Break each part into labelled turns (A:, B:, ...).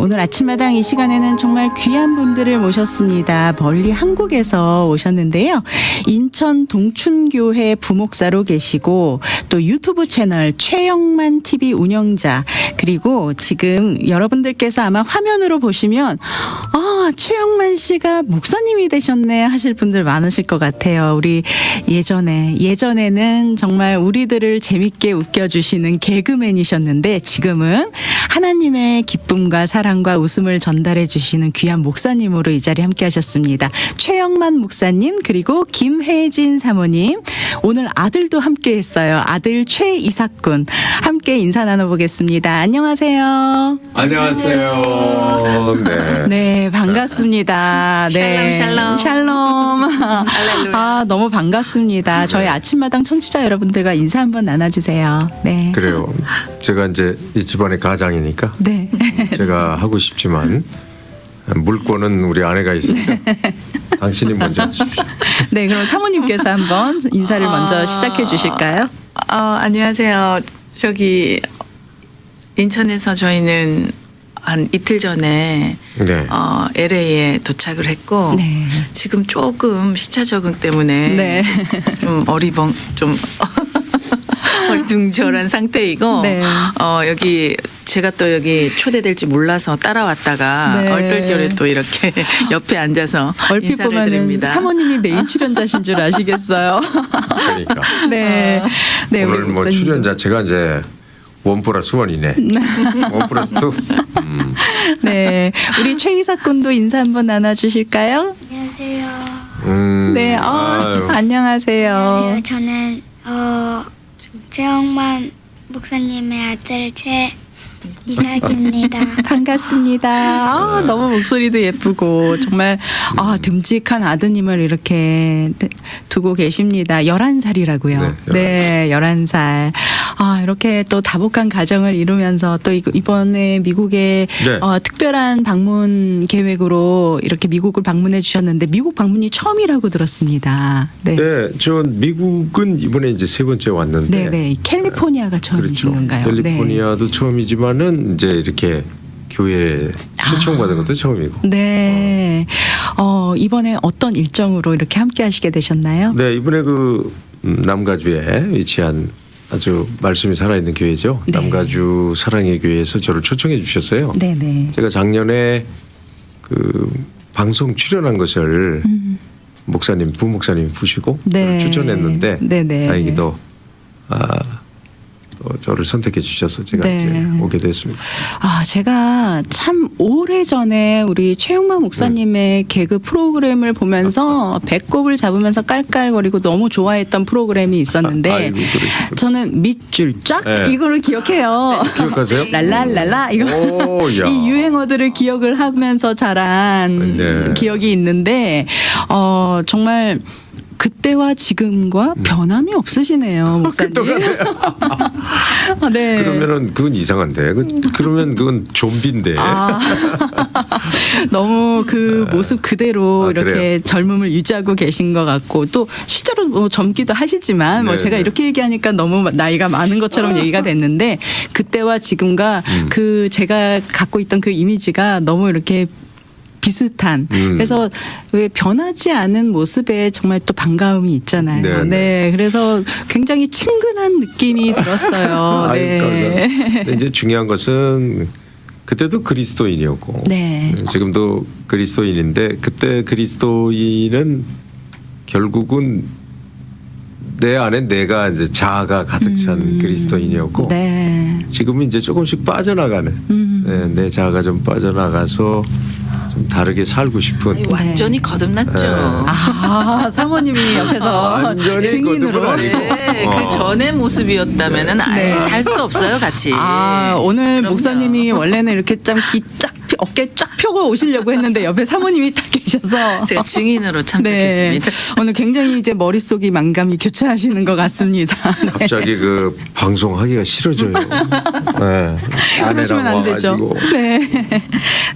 A: 오늘 아침마당 이 시간에는 정말 귀한 분들을 모셨습니다. 멀리 한국에서 오셨는데요. 인천 동춘교회 부목사로 계시고 또 유튜브 채널 최영만 TV 운영자, 그리고 지금 여러분들께서 아마 화면으로 보시면 최영만 씨가 목사님이 되셨네 하실 분들 많으실 것 같아요. 우리 예전에는 정말 우리들을 재밌게 웃겨주시는 개그맨이셨는데 지금은 하나님의 기쁨과 사랑과 웃음을 전달해 주시는 귀한 목사님으로 이 자리에 함께 하셨습니다. 최영만 목사님, 그리고 김혜진 사모님, 오늘 아들도 함께 했어요. 아들 최이삭군 함께 인사 나눠보겠습니다. 안녕하세요.
B: 안녕하세요. 네.
A: 네, 반갑습니다. 네.
C: 샬롬, 샬롬.
A: 샬롬.
C: 할렐루야.
A: 너무 반갑습니다. 저희 아침마당 청취자 여러분들과 인사 한번 나눠주세요. 네.
B: 그래요. 제가 이제 이 집안의 가장이니까
A: 네.
B: 제가 하고 싶지만 물권은 우리 아내가 있으니까 당신이 먼저 하십시오.
A: 네, 그럼 사모님께서 한번 인사를 먼저 시작해 주실까요?
C: 안녕하세요. 저기 인천에서 저희는 한 이틀 전에
B: 네.
C: LA에 도착을 했고
A: 네.
C: 지금 조금 시차 적응 때문에
A: 네.
C: 좀 어리둥절한 상태이고
A: 네.
C: 여기 제가 또 여기 초대될지 몰라서 따라왔다가
A: 네.
C: 얼떨결에 또 이렇게 옆에 앉아서
A: 얼핏
C: 인사를
A: 보면은
C: 드립니다.
A: 사모님이 메인 출연자신 줄 아시겠어요.
B: 그러니까
A: 네. 네,
B: 오늘
A: 우리
B: 뭐
A: 목사님도.
B: 출연 자체가 이제 1+1이네. 1+2.
A: 네, 우리 최이삭 군도 인사 한번 나눠주실까요?
D: 안녕하세요.
A: 네,
B: 아유.
A: 안녕하세요.
D: 안녕하세요. 저는 최영만 목사님의 아들 최이삭입니다.
A: 반갑습니다. 너무 목소리도 예쁘고 정말 듬직한 아드님을 이렇게 두고 계십니다. 11살이라고요.
B: 네,
A: 11살. 이렇게 또 다복한 가정을 이루면서 또 이번에 미국에
B: 네.
A: 특별한 방문 계획으로 이렇게 미국을 방문해 주셨는데 미국 방문이 처음이라고 들었습니다. 네.
B: 네, 전 미국은 이번에 이제 세 번째 왔는데.
A: 네. 캘리포니아가 처음이신
B: 그렇죠.
A: 건가요?
B: 캘리포니아도 처음이지만은 이제 이렇게 교회 초청받은 것도 처음이고.
A: 네. 이번에 어떤 일정으로 이렇게 함께 하시게 되셨나요?
B: 네, 이번에 그 남가주에 위치한 아주 말씀이 살아있는 교회죠.
A: 네.
B: 남가주 사랑의 교회에서 저를 초청해 주셨어요.
A: 네네.
B: 제가 작년에 그 방송 출연한 것을 목사님, 부목사님이 보시고
A: 네.
B: 저를 추천했는데
A: 네네.
B: 다행히도 또 저를 선택해 주셔서 제가
A: 네.
B: 이제 오게 됐습니다.
A: 제가 참 오래전에 우리 최영만 목사님의 개그 프로그램을 보면서 배꼽을 잡으면서 깔깔거리고 너무 좋아했던 프로그램이 있었는데
B: 아이고, 그러시구나.
A: 저는 밑줄 쫙
B: 네.
A: 이거를 기억해요.
B: 기억하세요?
A: 랄랄랄라 이거
B: 오, 야.
A: 이 유행어들을 기억을 하면서 자란
B: 네.
A: 기억이 있는데 정말 그때와 지금과 변함이 없으시네요, 목사님. 네.
B: 그러면은 그건 이상한데. 그러면 그건 좀비인데.
A: 너무 그 모습 그대로 이렇게
B: 그래요?
A: 젊음을 유지하고 계신 것 같고 또 실제로 뭐 젊기도 하시지만 뭐
B: 네,
A: 제가
B: 네.
A: 이렇게 얘기하니까 너무 나이가 많은 것처럼 얘기가 됐는데 그때와 지금과 그 제가 갖고 있던 그 이미지가 너무 이렇게 비슷한 그래서 왜 변하지 않은 모습에 정말 또 반가움이 있잖아요.
B: 네,
A: 네,
B: 네.
A: 그래서 굉장히 친근한 느낌이 들었어요.
B: 아유,
A: 네.
B: 감사합니다. 근데 이제 중요한 것은 그때도 그리스도인이었고
A: 네.
B: 지금도 그리스도인인데 그때 그리스도인은 결국은 내 안에 내가 이제 자아가 가득 찬 그리스도인이었고
A: 네.
B: 지금은 이제 조금씩 빠져나가는 네, 내 자아가 좀 빠져나가서 좀 다르게 살고 싶은
C: 완전히 거듭났죠.
A: 사모님이 옆에서
B: 완전히
A: 증인으로.
B: 거듭은 아니고.
C: 네, 그 전의 모습이었다면은 아예 살 수 없어요, 같이.
A: 오늘
C: 그럼요.
A: 목사님이 원래는 이렇게 좀 어깨 쫙 펴고 오시려고 했는데 옆에 사모님이 딱 계셔서
C: 제가 증인으로 참석했습니다.
A: 오늘 굉장히 이제 머릿속이 만감이 교차하시는 것 같습니다. 네.
B: 갑자기 그 방송하기가 싫어져요. 네.
A: 그러시면 안 되죠.
B: 와가지고.
A: 네.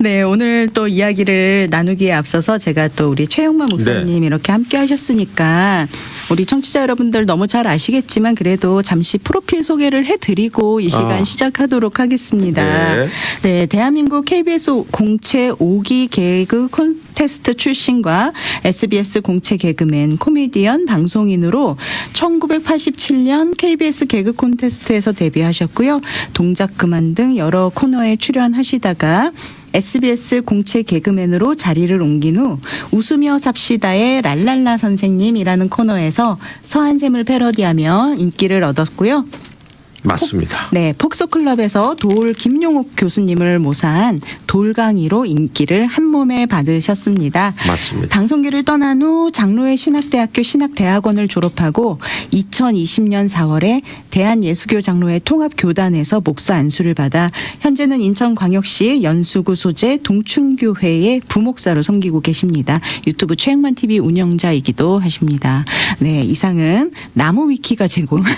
A: 네, 오늘 또 이야기를 나누기에 앞서서 제가 또 우리 최영만 목사님
B: 네.
A: 이렇게 함께 하셨으니까 우리 청취자 여러분들 너무 잘 아시겠지만 그래도 잠시 프로필 소개를 해드리고 이 시간 시작하도록 하겠습니다.
B: 네.
A: 네, 대한민국 KBS 공채 5기 개그 콘테스트 출신과 SBS 공채 개그맨, 코미디언, 방송인으로 1987년 KBS 개그 콘테스트에서 데뷔하셨고요. 동작 그만 등 여러 코너에 출연하시다가 SBS 공채 개그맨으로 자리를 옮긴 후 웃으며 삽시다의 랄랄라 선생님이라는 코너에서 서한샘을 패러디하며 인기를 얻었고요.
B: 맞습니다.
A: 네, 폭소클럽에서 돌 김용옥 교수님을 모사한 돌강의로 인기를 한몸에 받으셨습니다.
B: 맞습니다.
A: 방송계를 떠난 후 장로회 신학대학교 신학대학원을 졸업하고 2020년 4월에 대한예수교 장로회 통합교단에서 목사 안수를 받아 현재는 인천광역시 연수구 소재 동춘교회의 부목사로 섬기고 계십니다. 유튜브 최영만 TV 운영자이기도 하십니다. 네, 이상은 나무위키가 제공한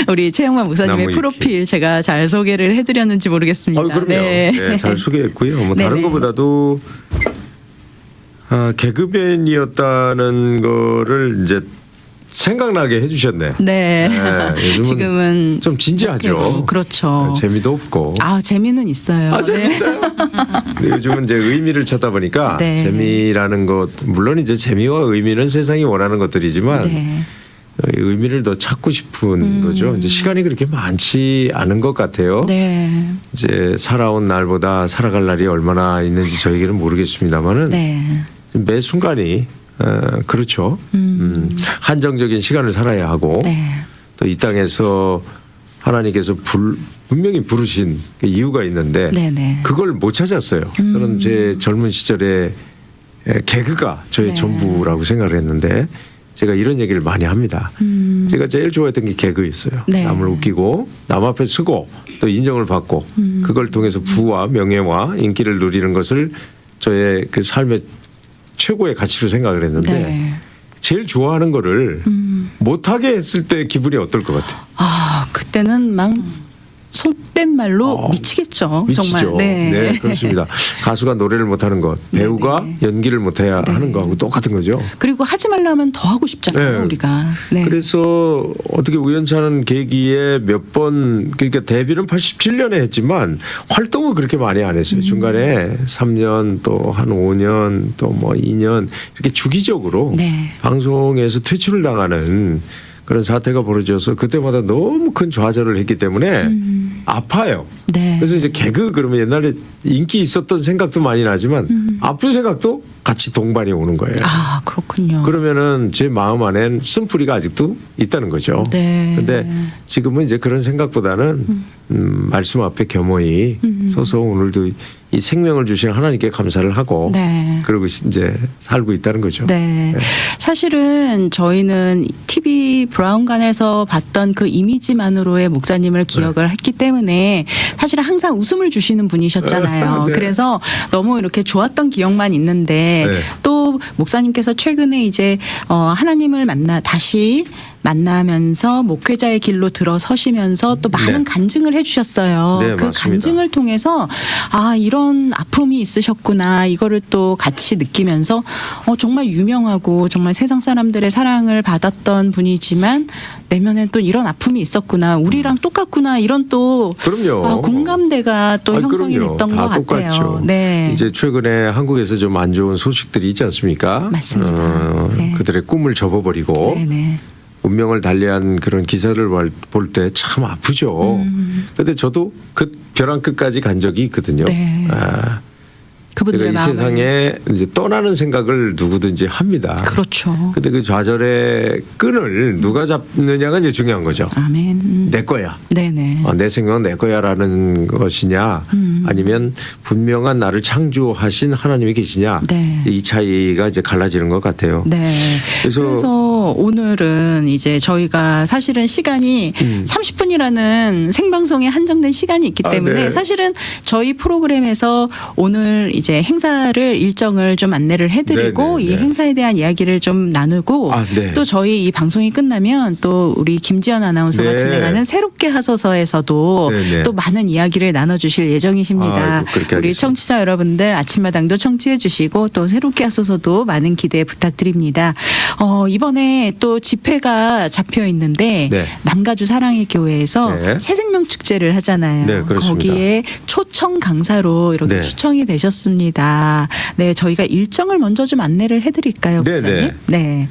A: 우리 최영만 목사님
B: 나무위키.
A: 프로필 제가 잘 소개를 해드렸는지 모르겠습니다.
B: 그럼요. 네, 잘 소개했고요. 뭐
A: 네네.
B: 다른 것보다도 개그맨이었다는 거를 이제 생각나게 해주셨네.
A: 네.
B: 요즘은
A: 지금은
B: 좀 진지하죠.
A: 그렇죠.
B: 재미도 없고.
A: 재미는 있어요.
B: 재밌어요. 근데 요즘은 이제 의미를 찾다 보니까
A: 네.
B: 재미라는 것, 물론 이제 재미와 의미는 세상이 원하는 것들이지만
A: 네.
B: 의미를 더 찾고 싶은 거죠. 이제 시간이 그렇게 많지 않은 것 같아요.
A: 네.
B: 이제 살아온 날보다 살아갈 날이 얼마나 있는지 저에게는 모르겠습니다만은
A: 네.
B: 매 순간이 그렇죠. 한정적인 시간을 살아야 하고
A: 네.
B: 또 이 땅에서 하나님께서 분명히 부르신 그 이유가 있는데
A: 네네.
B: 그걸 못 찾았어요. 저는 제 젊은 시절에 개그가 저의
A: 네.
B: 전부라고 생각을 했는데 제가 이런 얘기를 많이 합니다. 제가 제일 좋아했던 게 개그였어요.
A: 네.
B: 남을 웃기고 남 앞에 서고 또 인정을 받고 그걸 통해서 부와 명예와 인기를 누리는 것을 저의 그 삶의 최고의 가치로 생각을 했는데
A: 네.
B: 제일 좋아하는 거를 못하게 했을 때 기분이 어떨 것 같아요?
A: 그때는 막 속된 말로 미치겠죠.
B: 미치죠.
A: 정말. 네.
B: 그렇습니다. 가수가 노래를 못하는 것, 배우가
A: 네네.
B: 연기를 못해야 하는 거하고 똑같은 거죠.
A: 그리고 하지 말라면 더 하고 싶잖아요.
B: 네.
A: 우리가. 네.
B: 그래서 어떻게 우연찮은 계기에 몇 번 그러니까 데뷔는 87년에 했지만 활동을 그렇게 많이 안 했어요. 중간에 3년 또 한 5년 또 뭐 2년 이렇게 주기적으로
A: 네.
B: 방송에서 퇴출을 당하는 그런 사태가 벌어져서 그때마다 너무 큰 좌절을 했기 때문에 아파요.
A: 네.
B: 그래서 이제 개그 그러면 옛날에 인기 있었던 생각도 많이 나지만 아픈 생각도 같이 동반이 오는 거예요.
A: 그렇군요.
B: 그러면은 제 마음 안엔 쓴뿌리가 아직도 있다는 거죠.
A: 네.
B: 근데 지금은 이제 그런 생각보다는 말씀 앞에 겸허히 서서 오늘도 이 생명을 주신 하나님께 감사를 하고
A: 네.
B: 그러고 이제 살고 있다는 거죠.
A: 네. 사실은 저희는 TV 브라운관에서 봤던 그 이미지만으로의 목사님을 기억을 했기 때문에 사실은 항상 웃음을 주시는 분이셨잖아요.
B: 네.
A: 그래서 너무 이렇게 좋았던 기억만 있는데
B: 네.
A: 또 목사님께서 최근에 이제 하나님을 다시 만나면서 목회자의 길로 들어서시면서 또 많은
B: 네.
A: 간증을 해주셨어요.
B: 네,
A: 그
B: 맞습니다.
A: 간증을 통해서 이런 아픔이 있으셨구나 이거를 또 같이 느끼면서 정말 유명하고 정말 세상 사람들의 사랑을 받았던 분이지만 내면엔 또 이런 아픔이 있었구나 우리랑 똑같구나 이런 또
B: 그럼요.
A: 공감대가 또 형성이
B: 그럼요.
A: 됐던
B: 다
A: 것 같아요.
B: 똑같죠.
A: 네.
B: 이제 최근에 한국에서 좀 안 좋은 소식들이 있지 않습니까?
A: 맞습니다. 네.
B: 그들의 꿈을 접어버리고
A: 네네.
B: 운명을 달리한 그런 기사를 볼 때 참 아프죠. 그런데 저도 그 벼랑 끝까지 간 적이 있거든요.
A: 네. 그분들의
B: 제가 이
A: 마음을.
B: 세상에 이제 떠나는 생각을 누구든지 합니다.
A: 그렇죠.
B: 근데 그 좌절의 끈을 누가 잡느냐가 이제 중요한 거죠.
A: 아멘.
B: 내 거야.
A: 네네.
B: 내 생명은 내 거야라는 것이냐 아니면 분명한 나를 창조하신 하나님이 계시냐
A: 네.
B: 이 차이가 이제 갈라지는 것 같아요.
A: 네.
B: 그래서
A: 그리고 오늘은 이제 저희가 사실은 시간이 30분이라는 생방송에 한정된 시간이 있기 때문에
B: 네.
A: 사실은 저희 프로그램에서 오늘 이제 행사를 일정을 좀 안내를 해드리고
B: 네, 네,
A: 이
B: 네.
A: 행사에 대한 이야기를 좀 나누고
B: 네.
A: 또 저희 이 방송이 끝나면 또 우리 김지연 아나운서가
B: 네.
A: 진행하는 새롭게 하소서에서도
B: 네, 네.
A: 또 많은 이야기를 나눠주실 예정이십니다.
B: 아이고, 그렇게
A: 우리
B: 하겠습니다.
A: 청취자 여러분들 아침마당도 청취해 주시고 또 새롭게 하소서도 많은 기대 부탁드립니다. 이번에 또 집회가 잡혀 있는데
B: 네.
A: 남가주 사랑의 교회에서
B: 네.
A: 새생명 축제를 하잖아요.
B: 네, 그렇습니다.
A: 거기에 초청 강사로 이렇게
B: 네.
A: 초청이 되셨습니다. 네, 저희가 일정을 먼저 좀 안내를 해드릴까요,
B: 네,
A: 목사님?
B: 네.
A: 네.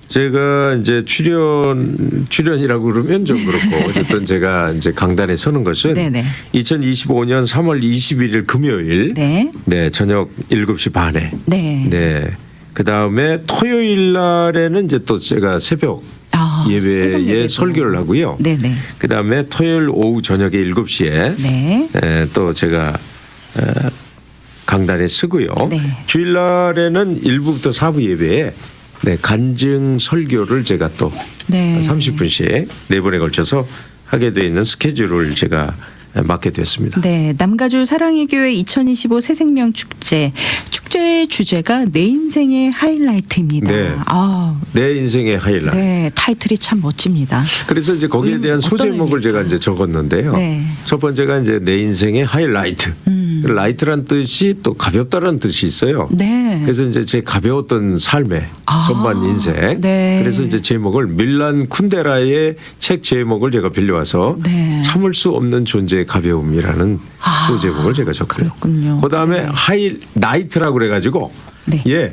B: 제가 이제 출연이라고 그러면 좀 그렇고 어쨌든 제가 이제 강단에 서는 것은
A: 네네.
B: 2025년 3월 21일 금요일
A: 네.
B: 네, 저녁 7시 반에
A: 네.
B: 네. 그다음에 토요일 날에는 이제 또 제가 새벽
A: 새벽
B: 예배에
A: 예배도.
B: 설교를 하고요.
A: 네네.
B: 그다음에 토요일 오후 저녁에 7시에
A: 네.
B: 또 제가 강단에 서고요.
A: 네.
B: 주일날에는 1부부터 4부 예배에 네, 간증 설교를 제가 또
A: 네.
B: 30분씩 4번에 걸쳐서 하게 돼 있는 스케줄을 제가 맡게 됐습니다.
A: 네, 남가주 사랑의 교회 2025 새생명 축제. 축제의 주제가 내 인생의 하이라이트입니다.
B: 네.
A: 아,
B: 내 인생의 하이라이트.
A: 네, 타이틀이 참 멋집니다.
B: 그래서 이제 거기에 대한
A: 어떤
B: 소제목을 제가
A: 의미일까요?
B: 이제 적었는데요.
A: 네.
B: 첫 번째가 이제 내 인생의 하이라이트. 라이트란 뜻이 또 가볍다라는 뜻이 있어요.
A: 네.
B: 그래서 이제 제 가벼웠던 삶의 전반 인생.
A: 네.
B: 그래서 이제 제목을 밀란 쿤데라의 책 제목을 제가 빌려와서
A: 네.
B: 참을 수 없는 존재의 가벼움이라는 소제목을 제가 적고요.
A: 그렇군요.
B: 그다음에
A: 네.
B: 하이라이트라고 그래가지고
A: 네.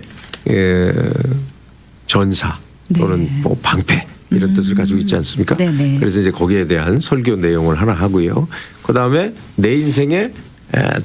B: 전사
A: 네.
B: 또는 뭐 방패 이런 뜻을 가지고 있지 않습니까?
A: 네네.
B: 그래서 이제 거기에 대한 설교 내용을 하나 하고요. 그다음에 내 인생의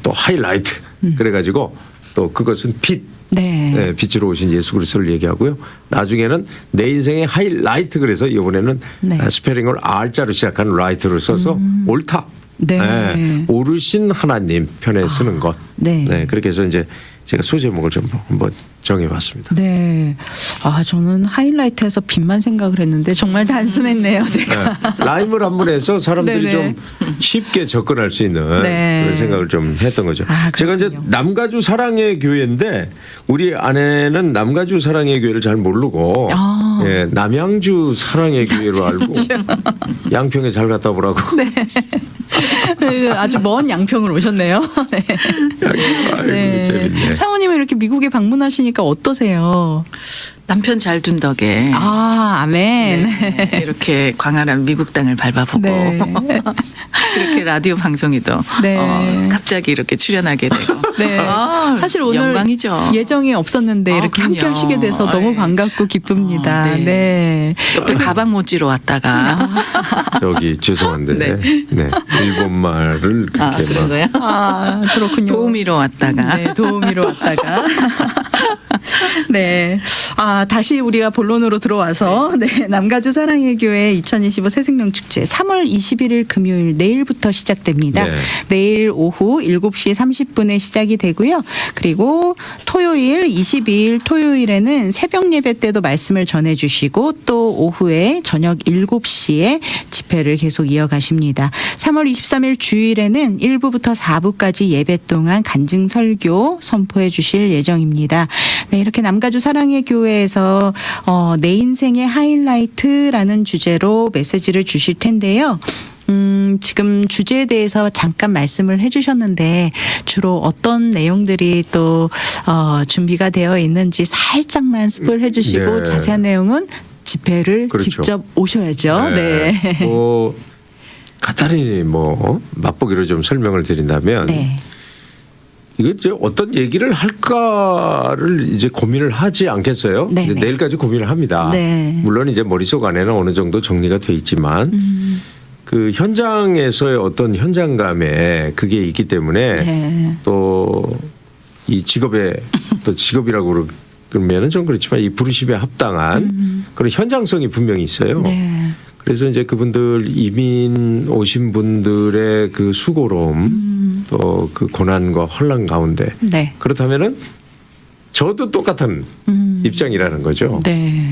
B: 또 하이라이트 그래가지고 또 그것은 빛.
A: 네.
B: 네, 빛으로 오신 예수 그리스도를 얘기하고요. 나중에는 내 인생의 하이라이트 그래서 이번에는
A: 네.
B: 스페링을 R자로 시작한 라이트를 써서 옳다.
A: 네.
B: 오르신 하나님 편에 쓰는 것.
A: 네.
B: 그렇게 해서 이제 제가 소제목을 좀 한번 정해봤습니다.
A: 네. 아, 저는 하이라이트에서 빛만 생각을 했는데 정말 단순했네요, 제가.
B: 네. 라임을 한번 해서 사람들이
A: 네네.
B: 좀 쉽게 접근할 수 있는
A: 네.
B: 그런 생각을 좀 했던 거죠.
A: 아,
B: 제가 이제
A: 그렇군요.
B: 남가주 사랑의 교회인데 우리 아내는 남가주 사랑의 교회를 잘 모르고
A: 아.
B: 예, 남양주 사랑의 교회로 알고 양평에 잘 갔다 오라고.
A: 네, 아주 먼 양평을 오셨네요. 네.
B: 아이고, 재밌네.
A: 사모님은 이렇게 미국에 방문하시니까 어떠세요?
C: 남편 잘 둔 덕에
A: 아, 아멘.
C: 네, 이렇게 광활한 미국 땅을 밟아보고
A: 네.
C: 이렇게 라디오 방송에도
A: 네.
C: 갑자기 이렇게 출연하게 되고
A: 네.
C: 아,
A: 사실 오늘
C: 영광이죠.
A: 예정이 없었는데
C: 아,
A: 이렇게 함께
C: 그럼요.
A: 하시게 돼서 너무
C: 아이.
A: 반갑고 기쁩니다.
C: 네.
A: 네.
C: 옆에 가방 모찌로 왔다가
B: 저기 죄송한데
C: 네.
B: 네. 일본말을
C: 아,
B: 그렇게
C: 그런
B: 막
C: 거요?
A: 아, 그렇군요.
C: 도우미로 왔다가
A: 네, 도우미로 왔다가. 네. 아, 다시 우리가 본론으로 들어와서, 네. 남가주 사랑의 교회 2025 새생명 축제 3월 21일 금요일 내일부터 시작됩니다.
B: 네.
A: 내일 오후 7시 30분에 시작이 되고요. 그리고 토요일 22일 토요일에는 새벽 예배 때도 말씀을 전해 주시고 또 오후에 저녁 7시에 집회를 계속 이어가십니다. 3월 23일 주일에는 1부부터 4부까지 예배 동안 간증 설교 선포해 주실 예정입니다. 네, 이렇게 남가주 사랑의 교회에서 내 인생의 하이라이트라는 주제로 메시지를 주실 텐데요. 지금 주제에 대해서 잠깐 말씀을 해주셨는데 주로 어떤 내용들이 또 준비가 되어 있는지 살짝만 스포를 해주시고
B: 네.
A: 자세한 내용은 집회를
B: 그렇죠.
A: 직접 오셔야죠. 네.
B: 뭐 간단히 뭐 맛보기로 좀 설명을 드린다면
A: 네.
B: 이게 이제 어떤 얘기를 할까를 이제 고민을 하지 않겠어요?
A: 네,
B: 이제
A: 네.
B: 내일까지 고민을 합니다.
A: 네.
B: 물론 이제 머릿속 안에는 어느 정도 정리가 돼 있지만 그 현장에서의 어떤 현장감에 그게 있기 때문에
A: 네.
B: 또 이 직업에 또 직업이라고 그러면은 좀 그렇지만 이 부르심에 합당한 그런 현장성이 분명히 있어요.
A: 네.
B: 그래서 이제 그분들 이민 오신 분들의 그 수고로움 또 그 고난과 혼란 가운데
A: 네.
B: 그렇다면은 저도 똑같은 입장이라는 거죠.
A: 네.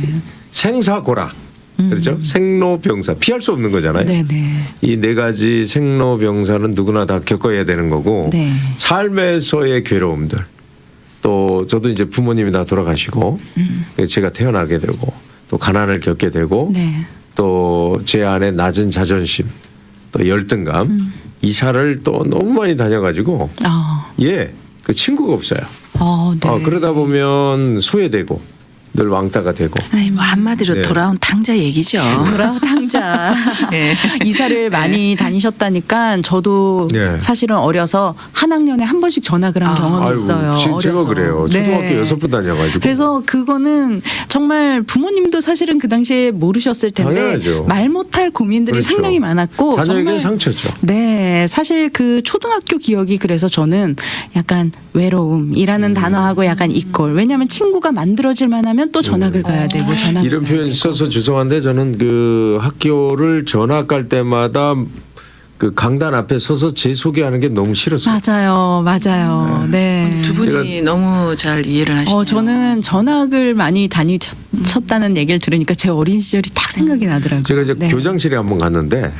B: 생사고락. 그렇죠? 생로병사. 피할 수 없는 거잖아요.
A: 네네.
B: 이 네 가지 생로병사는 누구나 다 겪어야 되는 거고
A: 네.
B: 삶에서의 괴로움들 또 저도 이제 부모님이 다 돌아가시고 제가 태어나게 되고 또 가난을 겪게 되고
A: 네.
B: 또 제 안에 낮은 자존심 또 열등감 이사를 또 너무 많이 다녀가지고 그 친구가 없어요.
A: 네.
B: 그러다 보면 소외되고 늘 왕따가 되고.
C: 아니 뭐 한마디로
B: 네.
C: 돌아온 당자 얘기죠.
A: 돌아온 당자.
C: 네.
A: 이사를 많이 다니셨다니까 저도
B: 네.
A: 사실은 어려서 한 학년에 한 번씩 전학을 한 경험이
B: 아이고,
A: 있어요.
B: 제가
A: 어려서.
B: 그래요.
A: 네.
B: 초등학교 6번 다녀가지고.
A: 그래서 그거는 정말 부모님도 사실은 그 당시에 모르셨을 텐데
B: 당연하죠.
A: 말 못할 고민들이
B: 그렇죠.
A: 상당히 많았고
B: 자녀에게
A: 정말
B: 상처죠.
A: 네, 사실 그 초등학교 기억이 그래서 저는 약간 외로움이라는 단어하고 약간 이꼴. 왜냐하면 친구가 만들어질 만하면 또 전학을 가야 되고 전학을
B: 이런
A: 가야
B: 표현
A: 되고.
B: 써서 죄송한데 저는 그 학교를 전학 갈 때마다 그 강단 앞에 서서 제 소개하는 게 너무 싫었어요.
A: 맞아요. 네.
C: 두 분이 너무 잘 이해를 하시네요.
A: 저는 전학을 많이 다니셨다는 얘기를 들으니까 제 어린 시절이 딱 생각이 나더라고요.
B: 제가 이제
A: 네.
B: 교장실에 한번 갔는데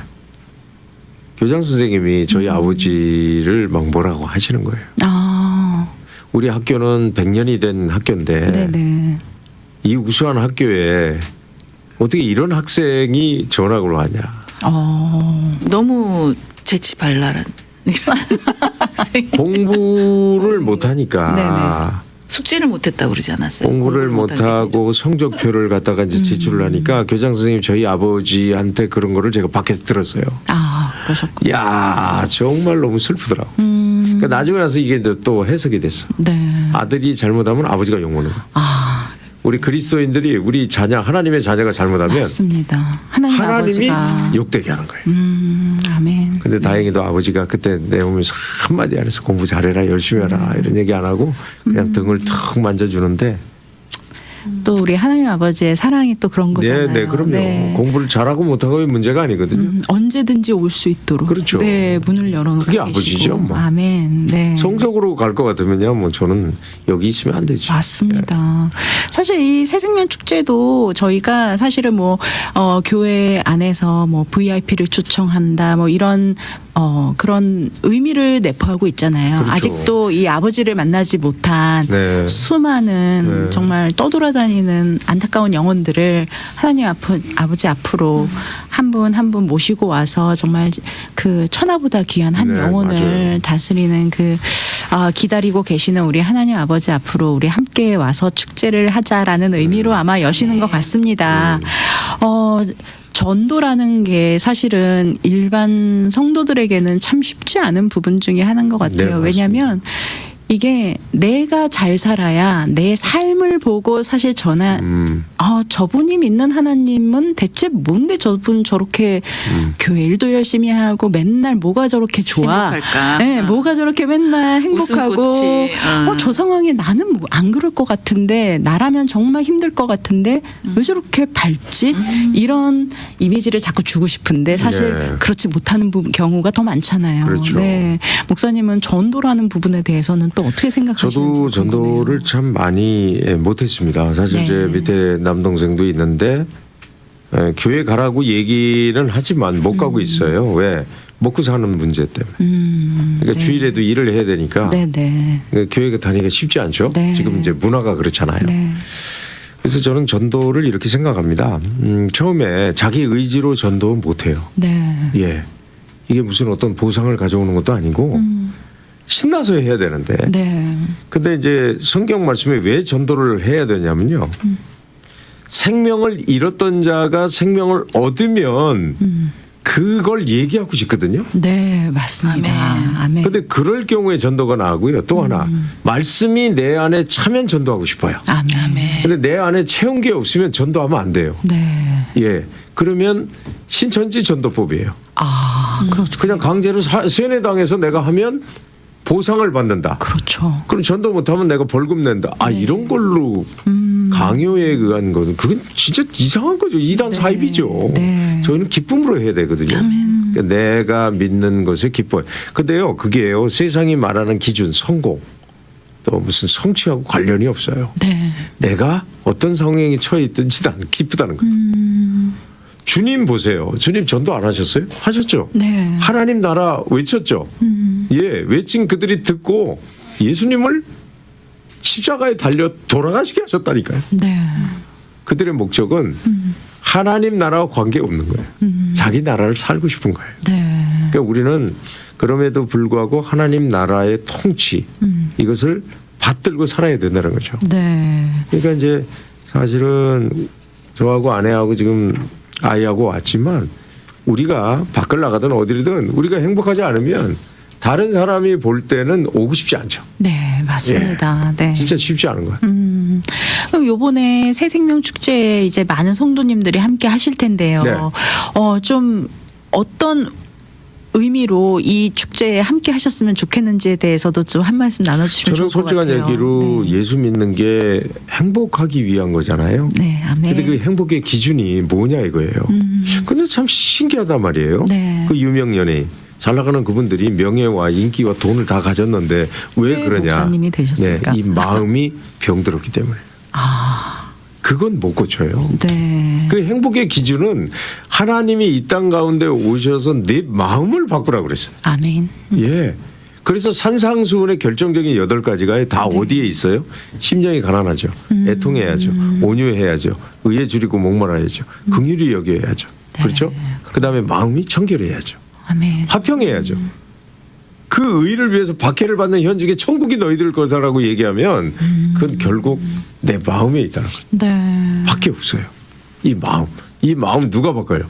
B: 교장 선생님이 저희 아버지를 막 뭐라고 하시는 거예요. 우리 학교는 100년이 된 학교인데
A: 네네.
B: 이 우수한 학교에 어떻게 이런 학생이 전학을 하냐.
C: 너무 재치 발랄한
B: 공부를 못하니까
C: 숙제를 못했다고 그러지 않았어요?
B: 공부를 못하고 성적표를 갖다가 이제 제출을 하니까 교장 선생님 저희 아버지한테 그런 거를 제가 밖에서 들었어요.
A: 그러셨군요.
B: 야 정말 너무 슬프더라고. 그러니까 나중에 와서 이게 또 해석이 됐어.
A: 네.
B: 아들이 잘못하면 아버지가 욕먹는 거야. 우리 그리스도인들이 우리 자녀 하나님의 자녀가 잘못하면
A: 맞습니다. 하나님이 아버지가
B: 욕되게 하는 거예요.
A: 아멘.
B: 근데 다행히도 아버지가 그때 내 몸에서 한마디 안 해서 공부 잘해라 열심히 해라 이런 얘기 안 하고 그냥 등을 턱 만져주는데
A: 또 우리 하나님 아버지의 사랑이 또 그런 거잖아요.
B: 네, 그럼요.
A: 네.
B: 공부를 잘하고 못하고 문제가 아니거든요.
A: 언제든지 올 수 있도록.
B: 그렇죠.
A: 네, 문을 열어놓고
B: 그게
A: 계시고.
B: 아버지죠, 뭐.
A: 아멘. 네.
B: 성적으로 갈 것 같으면요, 뭐 저는 여기 있으면 안 되죠.
A: 맞습니다. 사실 이 새생명 축제도 저희가 사실은 교회 안에서 VIP를 초청한다, 이런 그런 의미를 내포하고 있잖아요.
B: 그렇죠.
A: 아직도 이 아버지를 만나지 못한
B: 네.
A: 수많은
B: 네.
A: 정말 떠돌아다니는 안타까운 영혼들을 하나님 아버지 앞으로 한 분 한 분 모시고 와서 정말 그 천하보다 귀한 한
B: 네,
A: 영혼을
B: 맞아요.
A: 다스리는 기다리고 계시는 우리 하나님 아버지 앞으로 우리 함께 와서 축제를 하자라는 의미로 아마 여시는 것 같습니다. 전도라는 게 사실은 일반 성도들에게는 참 쉽지 않은 부분 중에 하나인 것 같아요.
B: 네, 맞습니다.
A: 왜냐하면 이게 내가 잘 살아야 내 삶을 보고 사실 저분이 믿는 하나님은 대체 뭔데 저분 저렇게 교회 일도 열심히 하고 맨날 뭐가 저렇게 좋아.
C: 행복할까?
A: 네, 뭐가 저렇게 맨날 행복하고
C: 웃음꽃이,
A: 저 상황에 나는 안 그럴 것 같은데 나라면 정말 힘들 것 같은데 왜 저렇게 밝지? 이런 이미지를 자꾸 주고 싶은데 사실
B: 네.
A: 그렇지 못하는 경우가 더 많잖아요.
B: 그렇죠.
A: 네. 목사님은 전도라는 부분에 대해서는 또 어떻게 생각하시는지
B: 저도 전도를 참 많이 못했습니다. 사실
A: 네.
B: 제 밑에 남동생도 있는데 교회 가라고 얘기는 하지만 못 가고 있어요. 왜? 먹고 사는 문제 때문에. 그러니까
A: 네.
B: 주일에도 일을 해야 되니까
A: 네네.
B: 교회 다니기가 쉽지 않죠.
A: 네.
B: 지금 이제 문화가 그렇잖아요.
A: 네.
B: 그래서 저는 전도를 이렇게 생각합니다. 처음에 자기 의지로 전도 못해요.
A: 네.
B: 예. 이게 무슨 어떤 보상을 가져오는 것도 아니고 신나서 해야 되는데.
A: 네.
B: 근데 이제 성경 말씀에 왜 전도를 해야 되냐면요. 생명을 잃었던 자가 생명을 얻으면 그걸 얘기하고 싶거든요.
A: 네, 맞습니다. 아멘.
B: 근데 그럴 경우에 전도가 나오고요. 또 하나 말씀이 내 안에 차면 전도하고 싶어요.
A: 아멘.
B: 근데 내 안에 채운 게 없으면 전도하면 안 돼요.
A: 네.
B: 예. 그러면 신천지 전도법이에요.
A: 그렇죠.
B: 그냥 강제로 세뇌당해서 내가 하면 보상을 받는다.
A: 그렇죠.
B: 그럼 전도 못하면 내가 벌금 낸다. 이런 걸로 강요에 의한 거는 그건 진짜 이상한 거죠. 이단 사입이죠.
A: 네.
B: 저희는 기쁨으로 해야 되거든요. 그러니까 내가 믿는 것에 기뻐요. 근데요, 그게요, 세상이 말하는 기준, 성공. 또 무슨 성취하고 관련이 없어요.
A: 네.
B: 내가 어떤 상황에 처해 있든지 난 기쁘다는 거예요. 주님 보세요. 주님 전도 안 하셨어요? 하셨죠?
A: 네.
B: 하나님 나라 외쳤죠? 예, 외친 그들이 듣고 예수님을 십자가에 달려 돌아가시게 하셨다니까요.
A: 네.
B: 그들의 목적은 하나님 나라와 관계없는 거예요. 자기 나라를 살고 싶은 거예요.
A: 네.
B: 그러니까 우리는 그럼에도 불구하고 하나님 나라의 통치 이것을 받들고 살아야 된다는 거죠.
A: 네.
B: 그러니까 이제 사실은 저하고 아내하고 지금 아이하고 왔지만 우리가 밖을 나가든 어디든 우리가 행복하지 않으면 다른 사람이 볼 때는 오고 싶지 않죠.
A: 네, 맞습니다. 네.
B: 진짜 쉽지 않은 거예요.
A: 그럼 요번에 새생명 축제에 이제 많은 성도님들이 함께 하실 텐데요.
B: 네.
A: 좀 어떤 의미로 이 축제에 함께 하셨으면 좋겠는지에 대해서도 좀 한 말씀 나눠주시면
B: 저는
A: 좋을 것
B: 솔직한
A: 같아요.
B: 얘기로
A: 네.
B: 예수 믿는 게 행복하기 위한 거잖아요.
A: 네, 아멘.
B: 근데 그 행복의 기준이 뭐냐 이거예요. 근데 참 신기하단 말이에요.
A: 네.
B: 그 유명 연예인 잘 나가는 그분들이 명예와 인기와 돈을 다 가졌는데 왜 그러냐?
A: 목사님이 되셨을까?
B: 네, 이 마음이 병들었기 때문에. 그건 못 고쳐요.
A: 네.
B: 그 행복의 기준은 하나님이 이 땅 가운데 오셔서 내 마음을 바꾸라고 그랬어요.
A: 아멘.
B: 예. 그래서 산상수훈의 결정적인 8가지가 다 어디에 있어요? 심령이 가난하죠. 애통해야죠. 온유해야죠. 의에 줄이고 목말라야죠. 긍휼히 여겨야죠.
A: 네.
B: 그렇죠? 그다음에 마음이 청결해야죠.
A: 아멘.
B: 화평해야죠. 그 의를 위해서 박해를 받는 현직에 천국이 너희들 거다라고 얘기하면 그건 결국 내 마음에 있다는 거예요.
A: 네.
B: 밖에 없어요. 이 마음. 이 마음 누가 바꿔요?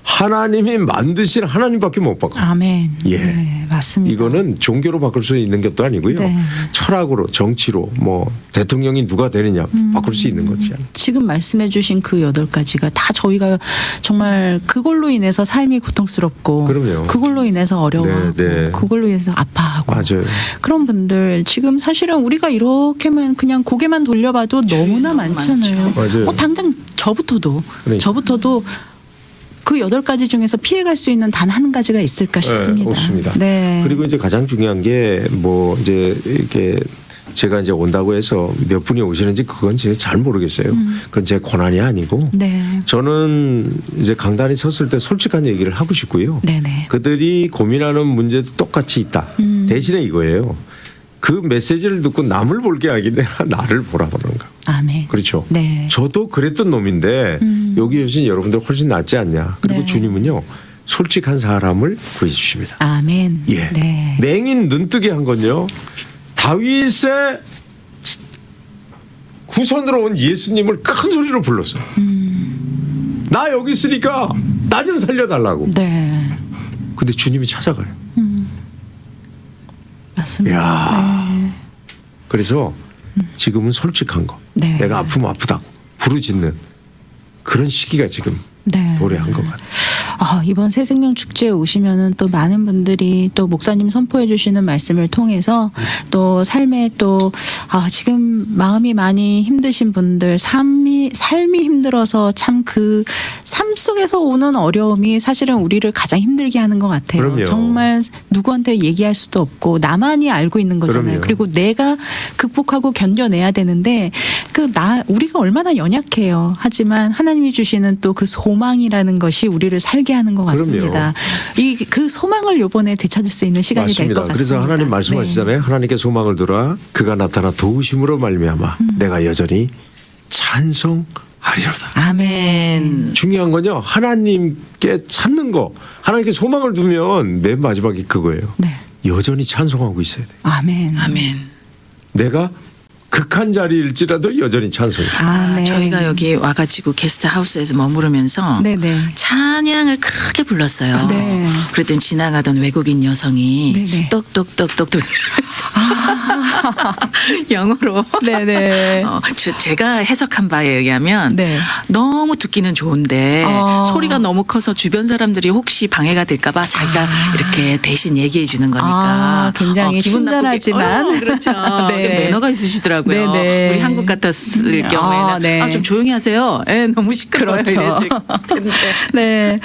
B: 하나님이 만드신 하나님밖에 못 바꿔요.
A: 아멘.
B: 예.
A: 네, 맞습니다.
B: 이거는 종교로 바꿀 수 있는 것도 아니고요.
A: 네.
B: 철학으로, 정치로, 뭐 대통령이 누가 되느냐 바꿀 수 있는 거지.
A: 지금 말씀해 주신 그 8가지가 다 저희가 정말 그걸로 인해서 삶이 고통스럽고
B: 그럼요.
A: 그걸로 인해서 어려워하고
B: 네, 네.
A: 그걸로 인해서 아파하고
B: 맞아요.
A: 그런 분들 지금 사실은 우리가 이렇게만 그냥 고개만 돌려봐도 너무나
C: 너무
A: 많잖아요.
C: 많죠.
B: 맞아요.
A: 당장 저부터도 그 8가지 중에서 피해갈 수 있는 단 한 가지가 있을까 싶습니다.
B: 네, 없습니다.
A: 네.
B: 그리고 이제 가장 중요한 게 뭐 이제 이렇게 제가 이제 온다고 해서 몇 분이 오시는지 그건 제가 잘 모르겠어요. 그건 제 권한이 아니고
A: 네.
B: 저는 이제 강단에 섰을 때 솔직한 얘기를 하고 싶고요.
A: 네네.
B: 그들이 고민하는 문제도 똑같이 있다. 대신에 이거예요. 그 메시지를 듣고 남을 볼게 아니라 나를 보라는 거.
A: 아멘.
B: 그렇죠.
A: 네.
B: 저도 그랬던 놈인데 여기 오신 여러분들 훨씬 낫지 않냐. 그리고
A: 네.
B: 주님은요. 솔직한 사람을 구해 주십니다.
A: 아멘.
B: 예.
A: 네.
B: 맹인 눈뜨게 한 건요. 다윗의 후손으로 온 예수님을 큰 소리로 불렀어요. 나 여기 있으니까 나 좀 살려달라고.
A: 네.
B: 근데 주님이 찾아가요.
A: 맞습니다.
B: 이야.
A: 네.
B: 그래서 지금은 솔직한 거.
A: 네.
B: 내가 아프면 아프다고 부르짖는 그런 시기가 지금
A: 네.
B: 도래한 것 같아요.
A: 이번 새생명 축제에 오시면은 또 많은 분들이 또 목사님 선포해 주시는 말씀을 통해서 또 삶에 또 지금 마음이 많이 힘드신 분들 삶이 힘들어서 참 그 삶 속에서 오는 어려움이 사실은 우리를 가장 힘들게 하는 것 같아요.
B: 그럼요.
A: 정말 누구한테 얘기할 수도 없고 나만이 알고 있는 거잖아요.
B: 그럼요.
A: 그리고 내가 극복하고 견뎌내야 되는데 우리가 얼마나 연약해요. 하지만 하나님이 주시는 또 그 소망이라는 것이 우리를 살게 하는 것 같습니다. 그 소망을 이번에 되찾을 수 있는 시간이 될 것
B: 맞습니다.
A: 같습니다.
B: 그래서 하나님 말씀하시잖아요.
A: 네.
B: 하나님께 소망을 두라. 그가 나타나 도우심으로 말미암아 내가 여전히 찬송하리로다.
A: 아멘.
B: 중요한 건요. 하나님께 찾는 거. 하나님께 소망을 두면 맨 마지막이 그거예요.
A: 네.
B: 여전히 찬송하고 있어야 돼.
A: 아멘.
C: 아멘.
B: 내가 극한 자리일지라도 여전히 찬송해.
A: 아멘.
C: 저희가 여기 와가지고 게스트 하우스에서 머무르면서
A: 네네.
C: 찬양을 크게 불렀어요.
A: 네.
C: 그랬더니 지나가던 외국인 여성이
A: 네네.
C: 똑똑똑똑 두드리면서 영어로
A: 네네.
C: 제가 해석한 바에 의하면
A: 네.
C: 너무 듣기는 좋은데 소리가 너무 커서 주변 사람들이 혹시 방해가 될까 봐 자기가 이렇게 대신 얘기해 주는 거니까
A: 굉장히
C: 기분 나쁘게-
A: 친절하지만.
C: 그렇죠.
A: 네.
C: 매너가 있으시더라고요.
A: 네네.
C: 우리 한국 같았을 경우에는
A: 네.
C: 좀 조용히 하세요. 너무 시끄러워요.
A: 그렇죠.
C: 이랬을 텐데.
A: 네.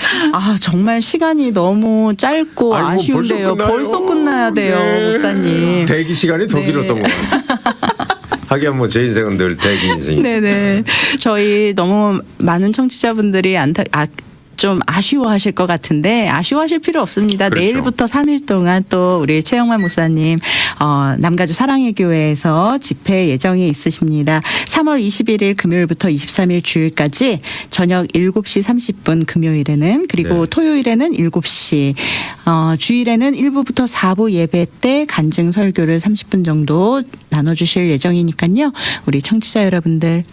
A: 정말 시간이 너무 짧고
B: 아이고,
A: 아쉬운데요.
B: 벌써 끝나요.
A: 벌써 끝나야 돼요,
B: 네.
A: 목사님.
B: 대기 시간이 더
A: 네.
B: 길었던 것 같아요. 하긴 뭐 제 인생은 늘 대기 인생이.
A: 네네. 저희 너무 많은 청취자분들이 좀 아쉬워하실 것 같은데 아쉬워하실 필요 없습니다.
B: 그렇죠.
A: 내일부터 3일 동안 또 우리 최영만 목사님 남가주 사랑의 교회에서 집회 예정이 있으십니다. 3월 21일 금요일부터 23일 주일까지 저녁 7시 30분 금요일에는 그리고
B: 네.
A: 토요일에는 7시 주일에는 1부부터 4부 예배 때 간증 설교를 30분 정도 나눠주실 예정이니까요. 우리 청취자 여러분들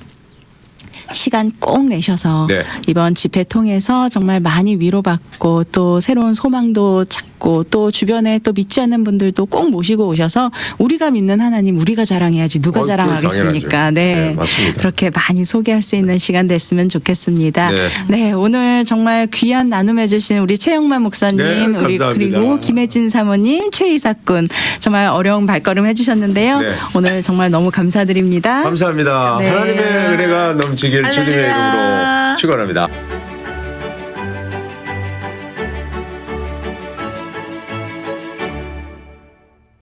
A: 시간 꼭 내셔서
B: 네.
A: 이번 집회 통해서 정말 많이 위로받고 또 새로운 소망도 찾고 또 주변에 또 믿지 않는 분들도 꼭 모시고 오셔서 우리가 믿는 하나님 우리가 자랑해야지 누가
B: 그건
A: 자랑하겠습니까?
B: 당연하죠.
A: 네.
B: 네, 맞습니다.
A: 그렇게 많이 소개할 수 있는 시간 됐으면 좋겠습니다.
B: 네.
A: 네, 오늘 정말 귀한 나눔해 주신 우리 최영만 목사님
B: 네,
A: 우리
B: 감사합니다.
A: 그리고 김혜진 사모님 최이사 군 정말 어려운 발걸음 해 주셨는데요.
B: 네.
A: 오늘 정말 너무 감사드립니다.
B: 감사합니다.
A: 네.
B: 하나님의 은혜가 넘치길 주님의 이름으로 축원합니다.